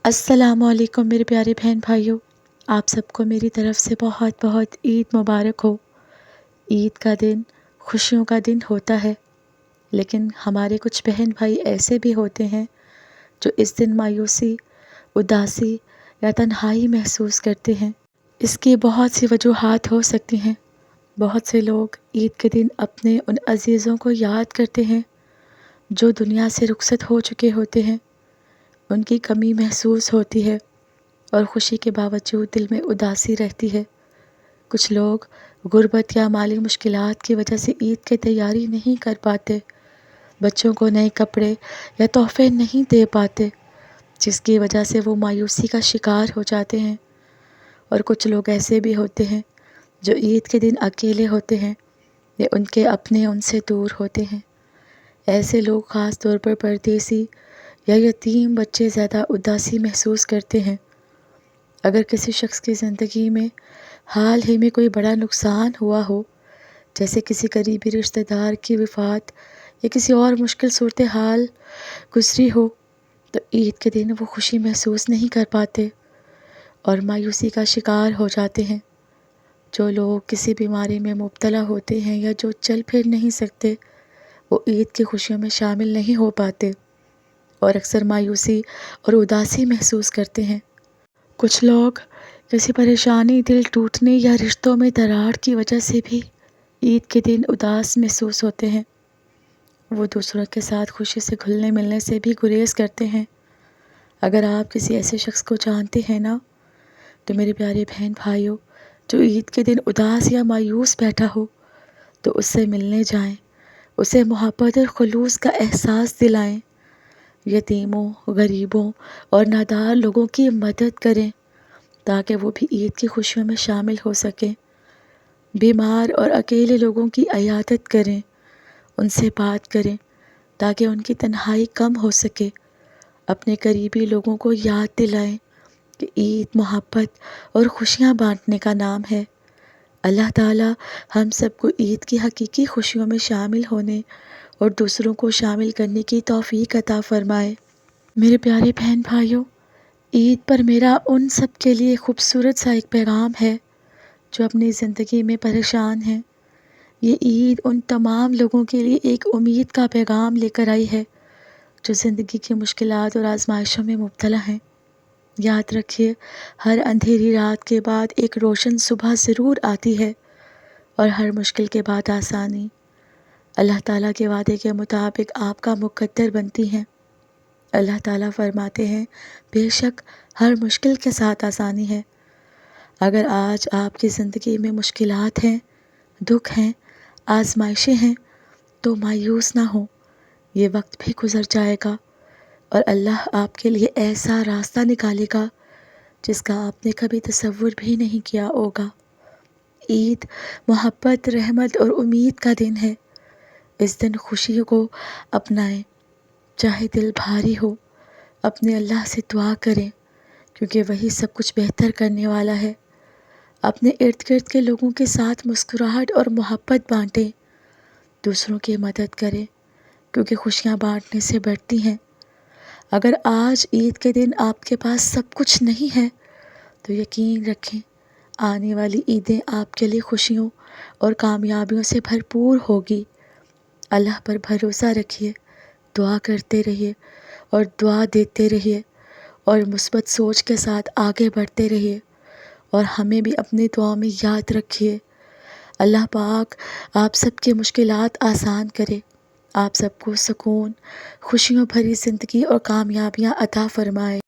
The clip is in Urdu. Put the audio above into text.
السلام علیکم میرے پیارے بہن بھائیوں، آپ سب کو میری طرف سے بہت بہت عید مبارک ہو۔ عید کا دن خوشیوں کا دن ہوتا ہے، لیکن ہمارے کچھ بہن بھائی ایسے بھی ہوتے ہیں جو اس دن مایوسی، اداسی یا تنہائی محسوس کرتے ہیں۔ اس کی بہت سی وجوہات ہو سکتی ہیں۔ بہت سے لوگ عید کے دن اپنے ان عزیزوں کو یاد کرتے ہیں جو دنیا سے رخصت ہو چکے ہوتے ہیں۔ ان کی کمی محسوس ہوتی ہے اور خوشی کے باوجود دل میں اداسی رہتی ہے۔ کچھ لوگ غربت یا مالی مشکلات کی وجہ سے عید کی تیاری نہیں کر پاتے، بچوں کو نئے کپڑے یا تحفے نہیں دے پاتے، جس کی وجہ سے وہ مایوسی کا شکار ہو جاتے ہیں۔ اور کچھ لوگ ایسے بھی ہوتے ہیں جو عید کے دن اکیلے ہوتے ہیں یا ان کے اپنے ان سے دور ہوتے ہیں۔ ایسے لوگ خاص طور پر پردیسی یا یتیم بچے زیادہ اداسی محسوس کرتے ہیں۔ اگر کسی شخص کی زندگی میں حال ہی میں کوئی بڑا نقصان ہوا ہو، جیسے کسی قریبی رشتہ دار کی وفات یا کسی اور مشکل صورتحال گزری ہو، تو عید کے دن وہ خوشی محسوس نہیں کر پاتے اور مایوسی کا شکار ہو جاتے ہیں۔ جو لوگ کسی بیماری میں مبتلا ہوتے ہیں یا جو چل پھر نہیں سکتے، وہ عید کی خوشیوں میں شامل نہیں ہو پاتے اور اکثر مایوسی اور اداسی محسوس کرتے ہیں۔ کچھ لوگ کسی پریشانی، دل ٹوٹنے یا رشتوں میں دراڑ کی وجہ سے بھی عید کے دن اداس محسوس ہوتے ہیں۔ وہ دوسروں کے ساتھ خوشی سے گھلنے ملنے سے بھی گریز کرتے ہیں۔ اگر آپ کسی ایسے شخص کو جانتے ہیں نا، تو میرے پیارے بہن بھائیوں، جو عید کے دن اداس یا مایوس بیٹھا ہو، تو اس سے ملنے جائیں، اسے محبت اور خلوص کا احساس دلائیں۔ یتیموں، غریبوں اور نادار لوگوں کی مدد کریں تاکہ وہ بھی عید کی خوشیوں میں شامل ہو سکیں۔ بیمار اور اکیلے لوگوں کی عیادت کریں، ان سے بات کریں تاکہ ان کی تنہائی کم ہو سکے۔ اپنے قریبی لوگوں کو یاد دلائیں کہ عید محبت اور خوشیاں بانٹنے کا نام ہے۔ اللہ تعالیٰ ہم سب کو عید کی حقیقی خوشیوں میں شامل ہونے اور دوسروں کو شامل کرنے کی توفیق عطا فرمائے۔ میرے پیارے بہن بھائیوں، عید پر میرا ان سب کے لیے خوبصورت سا ایک پیغام ہے جو اپنی زندگی میں پریشان ہیں۔ یہ عید ان تمام لوگوں کے لیے ایک امید کا پیغام لے کر آئی ہے جو زندگی کی مشکلات اور آزمائشوں میں مبتلا ہیں۔ یاد رکھیے، ہر اندھیری رات کے بعد ایک روشن صبح ضرور آتی ہے اور ہر مشکل کے بعد آسانی اللہ تعالیٰ کے وعدے کے مطابق آپ کا مقدر بنتی ہیں۔ اللہ تعالیٰ فرماتے ہیں، بے شک ہر مشکل کے ساتھ آسانی ہے۔ اگر آج آپ کی زندگی میں مشکلات ہیں، دکھ ہیں، آزمائشیں ہیں، تو مایوس نہ ہوں، یہ وقت بھی گزر جائے گا اور اللہ آپ کے لیے ایسا راستہ نکالے گا جس کا آپ نے کبھی تصور بھی نہیں کیا ہوگا۔ عید محبت، رحمت اور امید کا دن ہے۔ اس دن خوشی کو اپنائیں، چاہے دل بھاری ہو، اپنے اللہ سے دعا کریں کیونکہ وہی سب کچھ بہتر کرنے والا ہے۔ اپنے ارد گرد کے لوگوں کے ساتھ مسکراہٹ اور محبت بانٹیں، دوسروں کی مدد کریں کیونکہ خوشیاں بانٹنے سے بڑھتی ہیں۔ اگر آج عید کے دن آپ کے پاس سب کچھ نہیں ہے، تو یقین رکھیں آنے والی عیدیں آپ کے لیے خوشیوں اور کامیابیوں سے بھرپور ہوگی۔ اللہ پر بھروسہ رکھیے، دعا کرتے رہیے اور دعا دیتے رہیے اور مثبت سوچ کے ساتھ آگے بڑھتے رہیے اور ہمیں بھی اپنی دعاؤں میں یاد رکھیے۔ اللہ پاک آپ سب کی مشکلات آسان کرے، آپ سب کو سکون، خوشیوں بھری زندگی اور کامیابیاں عطا فرمائے۔